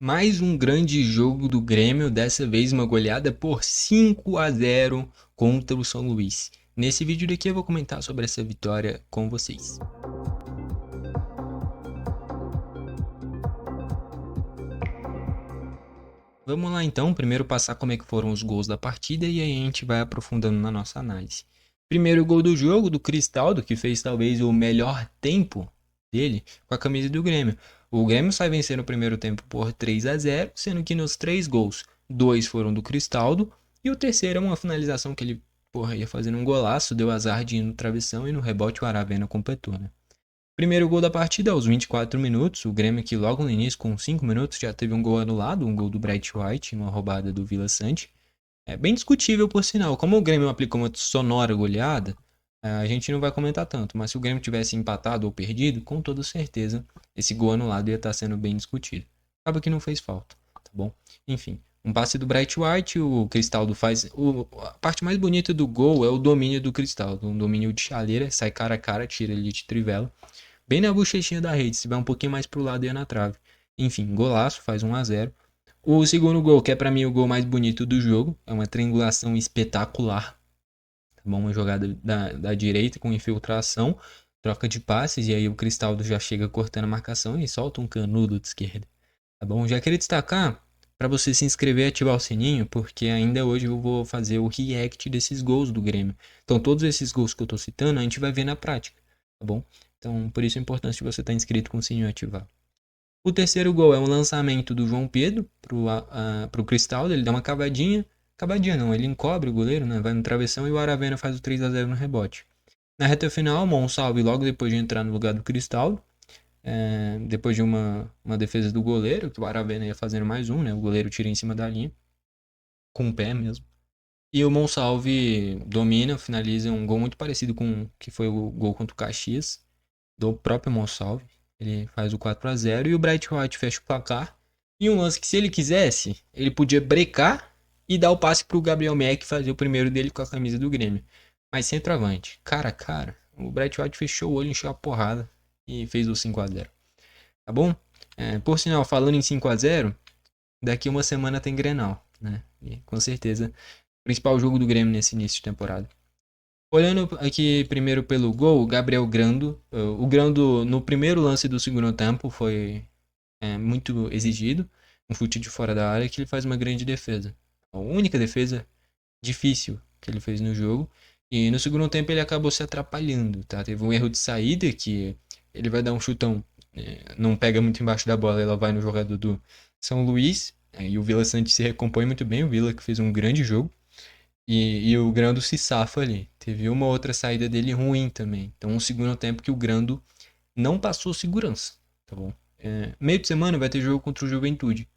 Mais um grande jogo do Grêmio, dessa vez uma goleada por 5-0 contra o São Luís. Nesse vídeo daqui eu vou comentar sobre essa vitória com vocês. Vamos lá então, primeiro passar como é que foram os gols da partida e aí a gente vai aprofundando na nossa análise. Primeiro gol do jogo, do Cristaldo, que fez talvez o melhor tempo dele com a camisa do Grêmio. O Grêmio sai vencendo o primeiro tempo por 3-0, sendo que nos 3 gols, 2 foram do Cristaldo e o terceiro é uma finalização que ele, ia fazendo um golaço, deu azar de ir no travessão e no rebote o Aravena completou, né? Primeiro gol da partida aos 24 minutos, o Grêmio que logo no início, com 5 minutos, já teve um gol anulado, um gol do Bright White, uma roubada do Vila Sante. É bem discutível por sinal, como o Grêmio aplicou uma sonora goleada, a gente não vai comentar tanto, mas se o Grêmio tivesse empatado ou perdido, com toda certeza esse gol anulado ia estar sendo bem discutido. Acaba que não fez falta, tá bom? Enfim, um passe do Bright White, o Cristaldo faz. A parte mais bonita do gol é o domínio do Cristaldo, um domínio de chaleira, sai cara a cara, tira ele de trivela bem na bochechinha da rede, se vai um pouquinho mais pro lado e é na trave. Enfim, golaço, faz 1-0. O segundo gol, que é para mim o gol mais bonito do jogo, é uma triangulação espetacular. Tá bom? Uma jogada da direita com infiltração, troca de passes, e aí o Cristaldo já chega cortando a marcação e solta um canudo de esquerda. Tá bom? Já queria destacar para você se inscrever e ativar o sininho, porque ainda hoje eu vou fazer o react desses gols do Grêmio. Então, todos esses gols que eu tô citando, a gente vai ver na prática, tá bom? Então, por isso é importante você estar inscrito com o sininho ativado. O terceiro gol é um lançamento do João Pedro pro Cristaldo, ele dá uma cavadinha. Cavadinha não, ele encobre o goleiro, né? Vai no travessão e o Aravena faz o 3-0 no rebote. Na reta final, Monsalve logo depois de entrar no lugar do Cristaldo, depois de uma defesa do goleiro, que o Aravena ia fazendo mais um, né? O goleiro tira em cima da linha, com o pé mesmo. E o Monsalve domina, finaliza um gol muito parecido com o que foi o gol contra o Caxias, do próprio Monsalve. Ele faz o 4-0 e o Bright White fecha o placar. E um lance que, se ele quisesse, ele podia brecar e dar o passe pro Gabriel Mack fazer o primeiro dele com a camisa do Grêmio. Mas centroavante, cara a cara, o Bright White fechou o olho, encheu a porrada e fez o 5-0. Tá bom? Por sinal, falando em 5-0, daqui uma semana tem Grenal, né? E, com certeza, o principal jogo do Grêmio nesse início de temporada. Olhando aqui primeiro pelo gol, o Gabriel Grando. O Grando, no primeiro lance do segundo tempo, foi muito exigido. Um chute de fora da área que ele faz uma grande defesa. A única defesa difícil que ele fez no jogo. E no segundo tempo ele acabou se atrapalhando, tá? Teve um erro de saída que ele vai dar um chutão, não pega muito embaixo da bola, ela vai no jogador do São Luís. E o Vila Sante se recompõe muito bem, o Vila que fez um grande jogo. E o Grando se safa ali. Teve uma outra saída dele ruim também. Então, um segundo tempo que o Grando não passou segurança, tá bom? Meio de semana vai ter jogo contra o Juventude.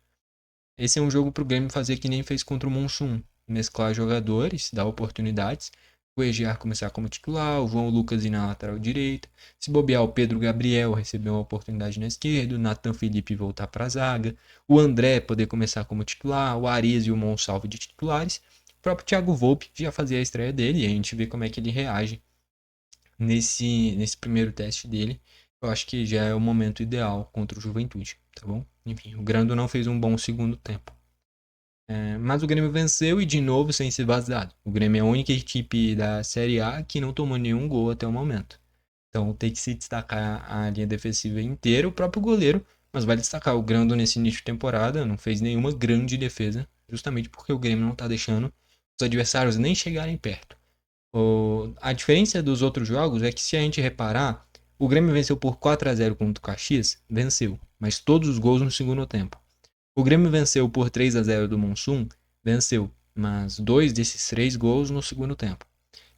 Esse é um jogo pro Grêmio fazer que nem fez contra o Monsum. Mesclar jogadores, dar oportunidades. O Egiar começar como titular, o João Lucas ir na lateral direita. Se bobear, o Pedro Gabriel receber uma oportunidade na esquerda. O Nathan Felipe voltar para a zaga. O André poder começar como titular. O Arias e o Monsalve de titulares. O próprio Thiago Volpe já fazia a estreia dele e a gente vê como é que ele reage nesse primeiro teste dele. Eu acho que já é o momento ideal contra o Juventude, tá bom? Enfim, o Grando não fez um bom segundo tempo. Mas o Grêmio venceu e de novo sem ser vazado. O Grêmio é a única equipe da Série A que não tomou nenhum gol até o momento. Então tem que se destacar a linha defensiva inteira, o próprio goleiro, mas vale destacar o Grando nesse início de temporada, não fez nenhuma grande defesa, justamente porque o Grêmio não está deixando os adversários nem chegarem perto. A diferença dos outros jogos é que, se a gente reparar, o Grêmio venceu por 4-0 contra o Caxias, venceu, mas todos os gols no segundo tempo. O Grêmio venceu por 3-0 do Monsum, venceu, mas 2 desses 3 gols no segundo tempo.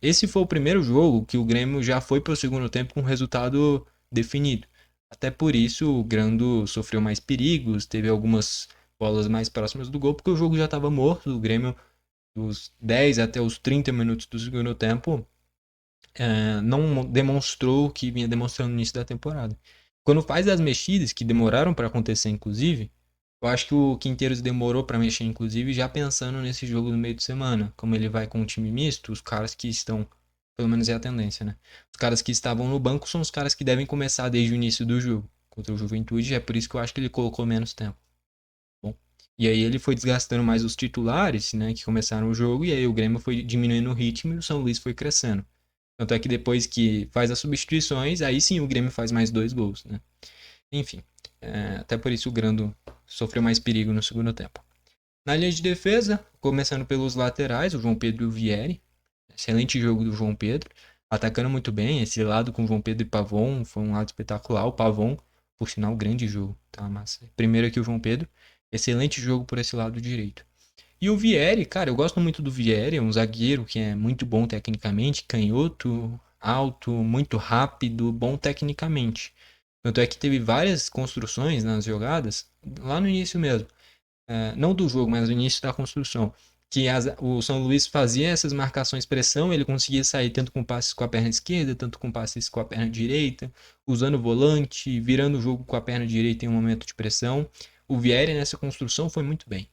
Esse foi o primeiro jogo que o Grêmio já foi para o segundo tempo com o resultado definido. Até por isso o Grando sofreu mais perigos, teve algumas bolas mais próximas do gol, porque o jogo já estava morto. O Grêmio, dos 10 até os 30 minutos do segundo tempo, não demonstrou o que vinha demonstrando no início da temporada. Quando faz as mexidas, que demoraram para acontecer, inclusive, eu acho que o Quinteiros demorou para mexer, inclusive, já pensando nesse jogo no meio de semana. Como ele vai com um time misto, os caras que estão, pelo menos é a tendência, né? Os caras que estavam no banco são os caras que devem começar desde o início do jogo contra o Juventude. É por isso que eu acho que ele colocou menos tempo. E aí ele foi desgastando mais os titulares, né, que começaram o jogo, e aí o Grêmio foi diminuindo o ritmo e o São Luís foi crescendo. Tanto é que depois que faz as substituições, aí sim o Grêmio faz mais 2 gols, né? Enfim, até por isso o Grando sofreu mais perigo no segundo tempo. Na linha de defesa, começando pelos laterais, o João Pedro e o Vieri. Excelente jogo do João Pedro, atacando muito bem. Esse lado com o João Pedro e Pavon foi um lado espetacular. O Pavon, por sinal, grande jogo, tá massa. Primeiro aqui o João Pedro, excelente jogo por esse lado direito. E o Vieri, cara, eu gosto muito do Vieri, é um zagueiro que é muito bom tecnicamente, canhoto, alto, muito rápido, bom tecnicamente. Tanto é que teve várias construções nas jogadas, lá no início mesmo. Não do jogo, mas no início da construção. Que o São Luís fazia essas marcações pressão, ele conseguia sair tanto com passes com a perna esquerda, tanto com passes com a perna direita, usando o volante, virando o jogo com a perna direita em um momento de pressão. O Vieri nessa construção foi muito bem.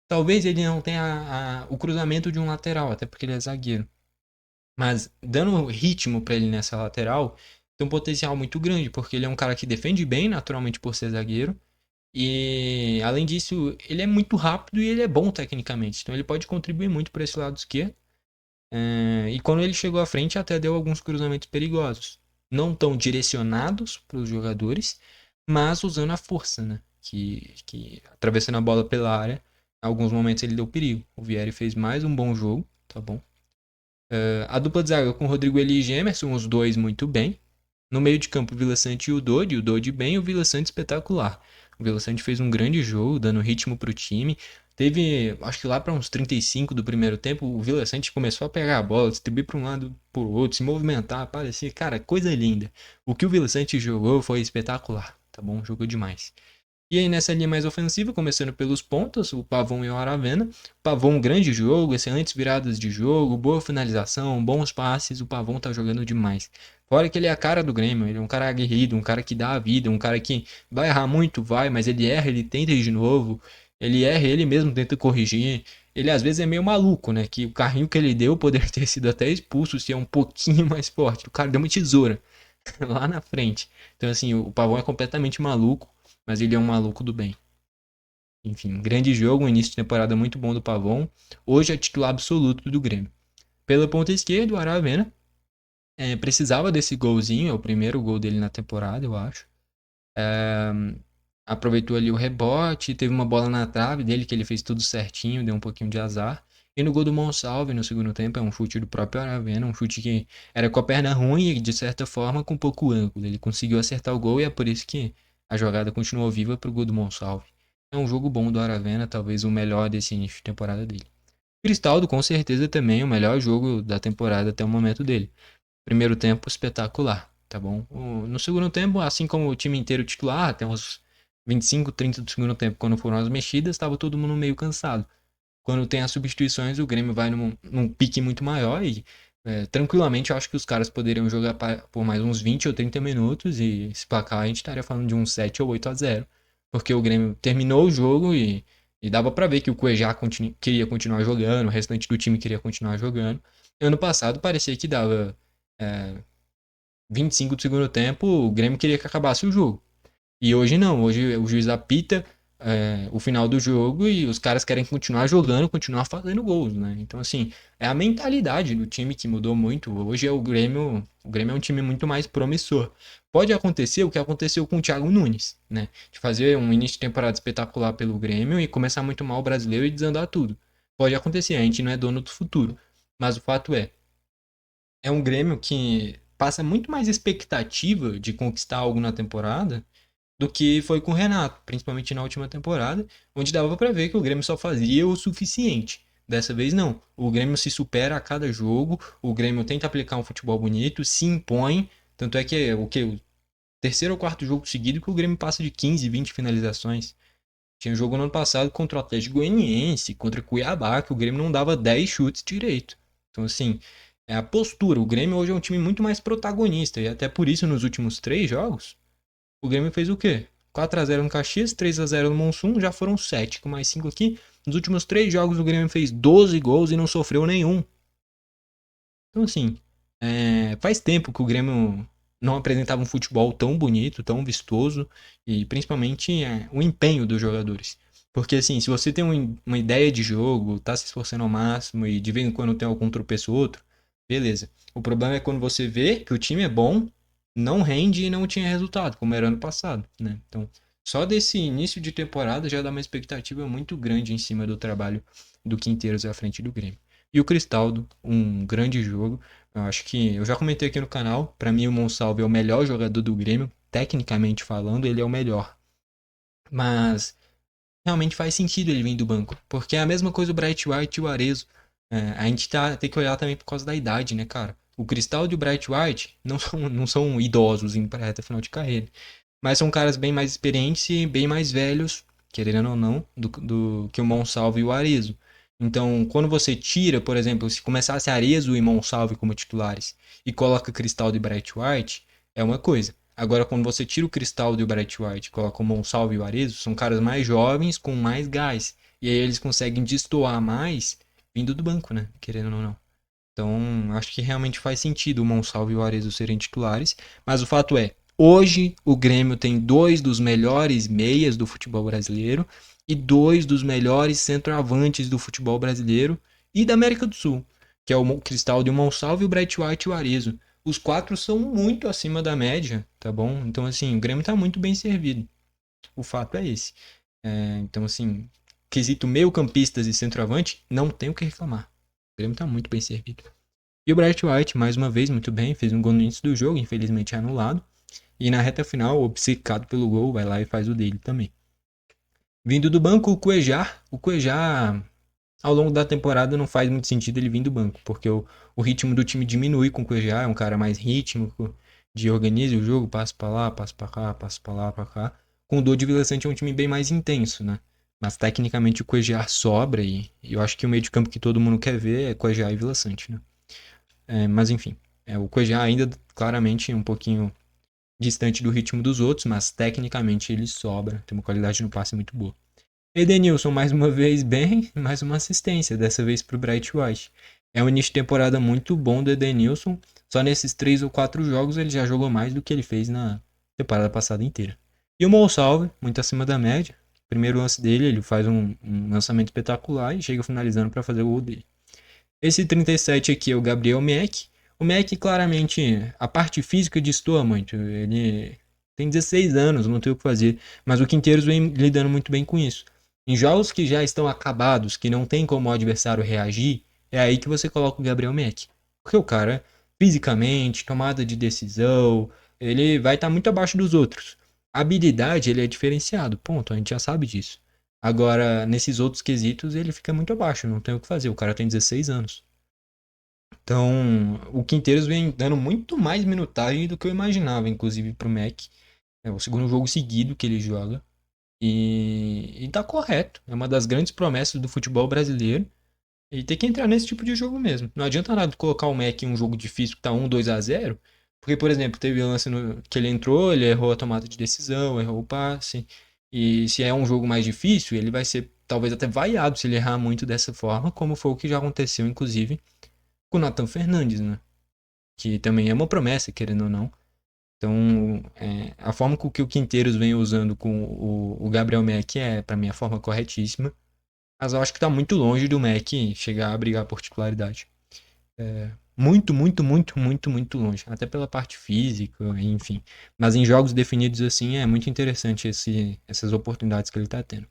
Talvez ele não tenha o cruzamento de um lateral, até porque ele é zagueiro. Mas dando ritmo para ele nessa lateral, tem um potencial muito grande, porque ele é um cara que defende bem, naturalmente por ser zagueiro. E além disso, ele é muito rápido e ele é bom tecnicamente. Então ele pode contribuir muito para esse lado esquerdo. E quando ele chegou à frente, até deu alguns cruzamentos perigosos. Não tão direcionados para os jogadores, mas usando a força, né? Que atravessando a bola pela área, em alguns momentos ele deu perigo. O Vieri fez mais um bom jogo, tá bom? A dupla de zaga com o Rodrigo Eli e Gemerson, os dois muito bem. No meio de campo, o Vila Sante e o Dodi bem e o Vila Sante espetacular. O Vila Sante fez um grande jogo, dando ritmo pro time. Teve, acho que lá para uns 35 do primeiro tempo, o Vila Sante começou a pegar a bola, distribuir para um lado pro outro, se movimentar, parecia, cara, coisa linda. O que o Vila Sante jogou foi espetacular, tá bom? Jogou demais. E aí nessa linha mais ofensiva, começando pelos pontas, o Pavon e o Aravena. Pavon, um grande jogo, excelentes viradas de jogo, boa finalização, bons passes, o Pavon tá jogando demais. Fora que ele é a cara do Grêmio, ele é um cara aguerrido, um cara que dá a vida, um cara que vai errar muito, vai, mas ele erra, ele tenta de novo, ele erra, ele mesmo tenta corrigir. Ele às vezes é meio maluco, né? Que o carrinho que ele deu poderia ter sido até expulso se é um pouquinho mais forte. O cara deu uma tesoura lá na frente. Então assim, o Pavon é completamente maluco, mas ele é um maluco do bem. Enfim, grande jogo, um início de temporada muito bom do Pavon. Hoje é titular absoluto do Grêmio. Pela ponta esquerda, o Aravena precisava desse golzinho, é o primeiro gol dele na temporada, eu acho. É, aproveitou ali o rebote, teve uma bola na trave dele que ele fez tudo certinho, deu um pouquinho de azar. E no gol do Monsalve, no segundo tempo, é um chute do próprio Aravena, um chute que era com a perna ruim e, de certa forma, com pouco ângulo. Ele conseguiu acertar o gol e é por isso que a jogada continuou viva pro gol do Monsalve. É um jogo bom do Aravena, talvez o melhor desse início de temporada dele. Cristaldo, com certeza, também o melhor jogo da temporada até o momento dele. Primeiro tempo espetacular, tá bom? No segundo tempo, assim como o time inteiro titular, até uns 25, 30 do segundo tempo, quando foram as mexidas, estava todo mundo meio cansado. Quando tem as substituições, o Grêmio vai num pique muito maior e tranquilamente eu acho que os caras poderiam jogar por mais uns 20 ou 30 minutos e esse placar a gente estaria falando de uns 7 ou 8-0. Porque o Grêmio terminou o jogo e dava pra ver que o Cuejá queria continuar jogando, o restante do time queria continuar jogando. Ano passado parecia que dava é, 25 do segundo tempo, o Grêmio queria que acabasse o jogo. E hoje não, hoje o juiz apita o final do jogo e os caras querem continuar jogando, continuar fazendo gols, né? Então, assim, é a mentalidade do time que mudou muito. Hoje o Grêmio é um time muito mais promissor. Pode acontecer o que aconteceu com o Thiago Nunes, né? De fazer um início de temporada espetacular pelo Grêmio e começar muito mal o brasileiro e desandar tudo. Pode acontecer, a gente não é dono do futuro. Mas o fato é um Grêmio que passa muito mais expectativa de conquistar algo na temporada do que foi com o Renato, principalmente na última temporada, onde dava para ver que o Grêmio só fazia o suficiente. Dessa vez não. O Grêmio se supera a cada jogo, o Grêmio tenta aplicar um futebol bonito, se impõe, tanto é que o terceiro ou quarto jogo seguido que o Grêmio passa de 15, 20 finalizações. Tinha um jogo no ano passado contra o Atlético Goianiense, contra o Cuiabá, que o Grêmio não dava 10 chutes direito. Então, assim, é a postura. O Grêmio hoje é um time muito mais protagonista. E até por isso, nos últimos 3 jogos, o Grêmio fez o quê? 4-0 no Caxias, 3-0 no Monsun, já foram 7, com mais 5 aqui. Nos últimos 3 jogos, o Grêmio fez 12 gols e não sofreu nenhum. Então, assim, faz tempo que o Grêmio não apresentava um futebol tão bonito, tão vistoso, e principalmente o empenho dos jogadores. Porque assim, se você tem uma ideia de jogo, tá se esforçando ao máximo e de vez em quando tem algum tropeço ou outro, beleza. O problema é quando você vê que o time é bom, não rende e não tinha resultado, como era ano passado, né? Então, só desse início de temporada já dá uma expectativa muito grande em cima do trabalho do Quinteiros à frente do Grêmio. E o Cristaldo, um grande jogo. Eu acho que eu já comentei aqui no canal, para mim o Monsalve é o melhor jogador do Grêmio, tecnicamente falando, ele é o melhor. Mas realmente faz sentido ele vir do banco. Porque é a mesma coisa o Bright White e o Arezo. A gente tem que olhar também por causa da idade, né, cara? O Cristaldo e o Bright White não são idosos em reta final de carreira. Mas são caras bem mais experientes e bem mais velhos, querendo ou não, do que o Monsalve e o Arezo. Então, quando você tira, por exemplo, se começasse Arezo e Monsalve como titulares e coloca Cristaldo e Bright White, é uma coisa. Agora, quando você tira o Cristaldo e o Bright White e coloca o Monsalve e o Arezo, são caras mais jovens com mais gás. E aí eles conseguem destoar mais vindo do banco, né? Querendo ou não. Então, acho que realmente faz sentido o Monsalve e o Arezzo serem titulares. Mas o fato é, hoje o Grêmio tem dois dos melhores meias do futebol brasileiro e dois dos melhores centroavantes do futebol brasileiro e da América do Sul, que é o Cristaldo e o Monsalve, o Bright White e o Arezzo. Os quatro são muito acima da média, tá bom? Então, assim, o Grêmio tá muito bem servido. O fato é esse. Então, assim, quesito meio-campistas e centroavante, não tem o que reclamar. O Grêmio tá muito bem servido. E o Bright White, mais uma vez, muito bem, fez um gol no início do jogo, infelizmente é anulado. E na reta final, obcecado pelo gol, vai lá e faz o dele também. Vindo do banco, o Cuejá ao longo da temporada não faz muito sentido ele vir do banco, porque o ritmo do time diminui com o Cuejá, é um cara mais rítmico, de organiza o jogo, passa pra lá, passa pra cá, passa pra lá, pra cá. Com o Dodi Vila Sante é um time bem mais intenso, né? Mas tecnicamente o Cuejá sobra e eu acho que o meio de campo que todo mundo quer ver é Cuejá e Vila Sante, né? Mas enfim, o Cuejá ainda claramente um pouquinho distante do ritmo dos outros, mas tecnicamente ele sobra, tem uma qualidade no passe muito boa. Edenilson, mais uma vez bem, mais uma assistência, dessa vez para o Bright White. É um início de temporada muito bom do Edenilson, só nesses 3 ou 4 jogos ele já jogou mais do que ele fez na temporada passada inteira. E o Monsalve, muito acima da média. Primeiro lance dele, ele faz um lançamento espetacular e chega finalizando para fazer o gol dele. Esse 37 aqui é o Gabriel Mack. O Mack, claramente, a parte física destoa muito. Ele tem 16 anos, não tem o que fazer. Mas o Quinteiros vem lidando muito bem com isso. Em jogos que já estão acabados, que não tem como o adversário reagir, é aí que você coloca o Gabriel Mack. Porque o cara, fisicamente, tomada de decisão, ele vai estar muito abaixo dos outros. A habilidade, ele é diferenciado. Ponto, a gente já sabe disso. Agora, nesses outros quesitos, ele fica muito abaixo, não tem o que fazer. O cara tem 16 anos. Então, o Quinteiros vem dando muito mais minutagem do que eu imaginava, inclusive pro Mac. É o segundo jogo seguido que ele joga. E tá correto. É uma das grandes promessas do futebol brasileiro. E tem que entrar nesse tipo de jogo mesmo. Não adianta nada colocar o Mac em um jogo difícil que tá 1-2-0. Porque, por exemplo, teve um lance que ele entrou, ele errou a tomada de decisão, errou o passe. E se é um jogo mais difícil, ele vai ser talvez até vaiado se ele errar muito dessa forma, como foi o que já aconteceu, inclusive, com o Nathan Fernandes, né? Que também é uma promessa, querendo ou não. Então, a forma com que o Quinteiros vem usando com o Gabriel Mack é, para mim, a forma corretíssima. Mas eu acho que tá muito longe do Mack chegar a brigar por titularidade. Muito, muito, muito, muito, muito longe. Até pela parte física, enfim. Mas em jogos definidos assim, é muito interessante essas oportunidades que ele tá tendo.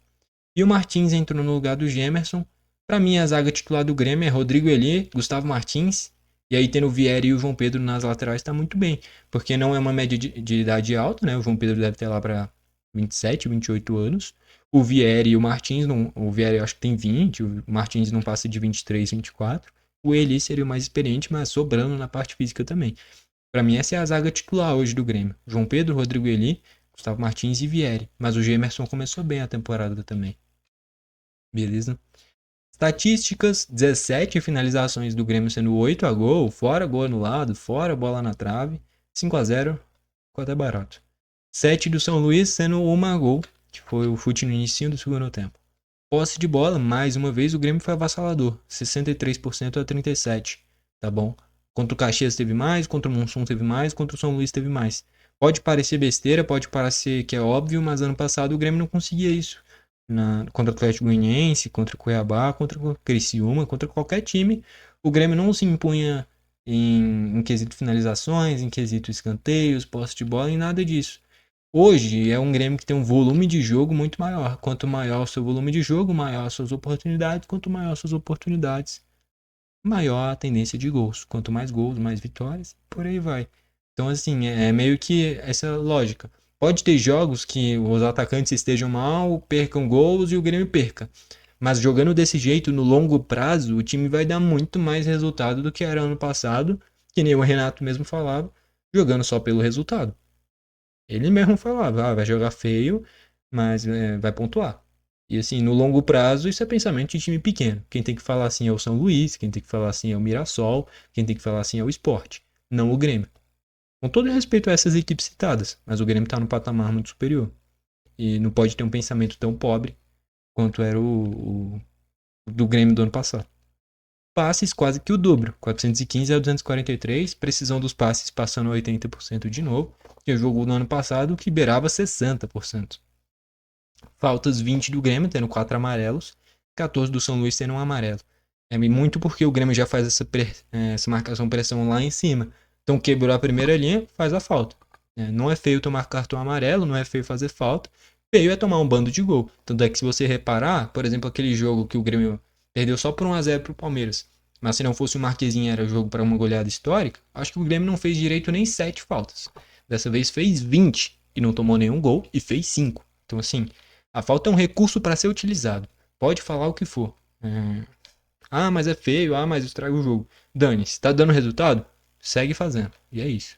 E o Martins entrou no lugar do Gemerson. Pra mim, a zaga titular do Grêmio é Rodrigo Eli, Gustavo Martins. E aí, tendo o Vieri e o João Pedro nas laterais, tá muito bem. Porque não é uma média de idade alta, né? O João Pedro deve ter lá pra 27, 28 anos. O Vieri e o Martins, não, o Vieri eu acho que tem 20, o Martins não passa de 23, 24. O Eli seria o mais experiente, mas sobrando na parte física também. Pra mim, essa é a zaga titular hoje do Grêmio. João Pedro, Rodrigo Eli, Gustavo Martins e Vieri. Mas o Gemerson começou bem a temporada também. Beleza? Estatísticas: 17 finalizações do Grêmio, sendo 8 a gol, fora gol anulado, fora bola na trave, 5-0, ficou até barato. 7 do São Luís, sendo 1 a gol, que foi o chute no início do segundo tempo. Posse de bola, mais uma vez, o Grêmio foi avassalador, 63% a 37%, tá bom? Contra o Caxias teve mais, contra o Monsun teve mais, contra o São Luís teve mais. Pode parecer besteira, pode parecer que é óbvio, mas ano passado o Grêmio não conseguia isso. contra o Atlético Goianiense, contra o Cuiabá, contra o Criciúma, contra qualquer time, o Grêmio não se impunha em quesito finalizações, em quesito escanteios, posse de bola, em nada disso. Hoje é um Grêmio que tem um volume de jogo muito maior. Quanto maior o seu volume de jogo, maior as suas oportunidades. Quanto maior as suas oportunidades, maior a tendência de gols. Quanto mais gols, mais vitórias, por aí vai. Então, assim, é meio que essa lógica. Pode ter jogos que os atacantes estejam mal, percam gols e o Grêmio perca. Mas jogando desse jeito, no longo prazo, o time vai dar muito mais resultado do que era ano passado, que nem o Renato mesmo falava, jogando só pelo resultado. Ele mesmo falava, vai jogar feio, mas vai pontuar. E assim, no longo prazo, isso é pensamento de time pequeno. Quem tem que falar assim é o São Luís, quem tem que falar assim é o Mirassol, quem tem que falar assim é o Sport, não o Grêmio. Com todo respeito a essas equipes citadas, mas o Grêmio está no patamar muito superior. E não pode ter um pensamento tão pobre quanto era o do Grêmio do ano passado. Passes quase que o dobro, 415 a 243, precisão dos passes passando a 80% de novo, e o jogo do ano passado que beirava 60%. Faltas 20 do Grêmio, tendo 4 amarelos, 14 do São Luís tendo um amarelo. É muito porque o Grêmio já faz essa marcação pressão lá em cima. Então quebrou a primeira linha, faz a falta. Não é feio tomar cartão amarelo, não é feio fazer falta. Feio é tomar um bando de gol. Tanto é que se você reparar, por exemplo, aquele jogo que o Grêmio perdeu só por 1-0 pro Palmeiras. Mas se não fosse o Marquezinho, era jogo para uma goleada histórica. Acho que o Grêmio não fez direito nem 7 faltas. Dessa vez fez 20 e não tomou nenhum gol e fez 5. Então assim, a falta é um recurso para ser utilizado. Pode falar o que for. Mas é feio. Mas estraga o jogo. Dane-se. Tá dando resultado? Segue fazendo. E é isso.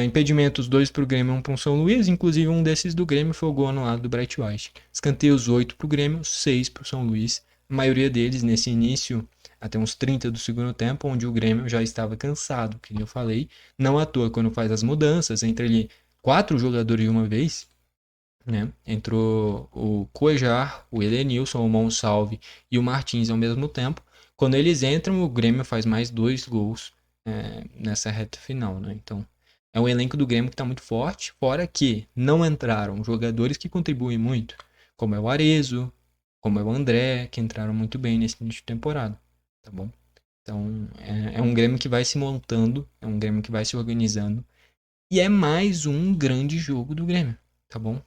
Impedimentos 2 pro Grêmio, 1 pro São Luís. Inclusive um desses do Grêmio foi o gol anulado do Bright White. Escanteios 8 pro Grêmio, 6 pro São Luís. A maioria deles nesse início, até uns 30 do segundo tempo, onde o Grêmio já estava cansado, que eu falei. Não à toa, quando faz as mudanças, entre ali 4 jogadores de uma vez, né? Entrou o Cuejar, o Elenilson, o Monsalve e o Martins ao mesmo tempo. Quando eles entram, o Grêmio faz mais 2 gols nessa reta final, né? Então, é um elenco do Grêmio que está muito forte, fora que não entraram jogadores que contribuem muito, como é o Arezo, como é o André, que entraram muito bem nesse início de temporada, tá bom? Então, é um Grêmio que vai se montando, é um Grêmio que vai se organizando, e é mais um grande jogo do Grêmio, tá bom?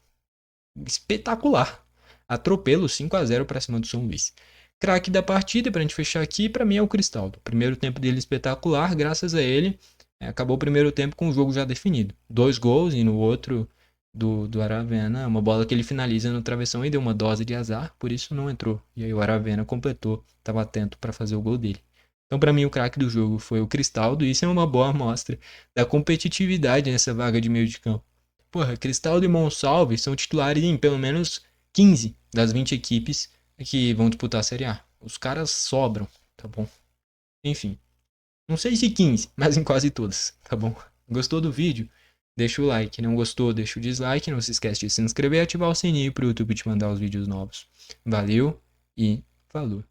Espetacular. Atropelo 5-0 para cima do São Luís. Craque da partida, pra gente fechar aqui, pra mim é o Cristaldo. Primeiro tempo dele espetacular, graças a ele, acabou o primeiro tempo com o jogo já definido. 2 gols e no outro do Aravena, uma bola que ele finaliza no travessão e deu uma dose de azar, por isso não entrou. E aí o Aravena completou, estava atento para fazer o gol dele. Então, para mim, o craque do jogo foi o Cristaldo, e isso é uma boa amostra da competitividade nessa vaga de meio de campo. Porra, Cristaldo e Monsalve são titulares em pelo menos 15 das 20 equipes que vão disputar a Série A. Os caras sobram, tá bom? Enfim, não sei se 15, mas em quase todas, tá bom? Gostou do vídeo? Deixa o like. Não gostou, deixa o dislike. Não se esquece de se inscrever e ativar o sininho pro YouTube te mandar os vídeos novos. Valeu e falou!